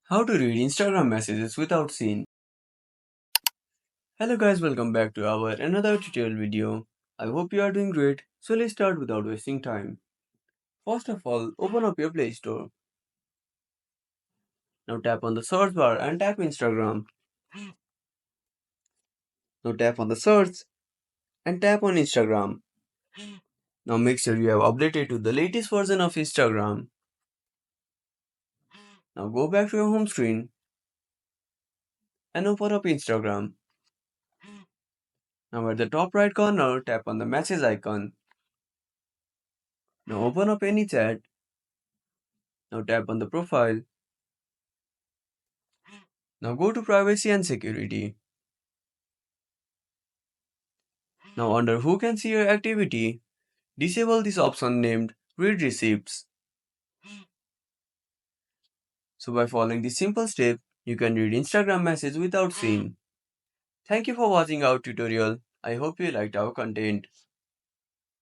How to read Instagram messages without seen. Hello guys, welcome back to our another tutorial video. I hope you are doing great. So let's start without wasting time. First of all, open up your Play Store. Now tap on the search bar and type Instagram. Now tap on the search and tap on Instagram. Now make sure you have updated to the latest version of Instagram. Now go back to your home screen and open up Instagram. Now at the top right corner, tap on the message icon. Now open up any chat. Now tap on the profile. Now go to privacy and security. Now under who can see your activity, disable this option named read receipts. So by following this simple step, you can read Instagram message without seeing. Thank you for watching our tutorial. I hope you liked our content.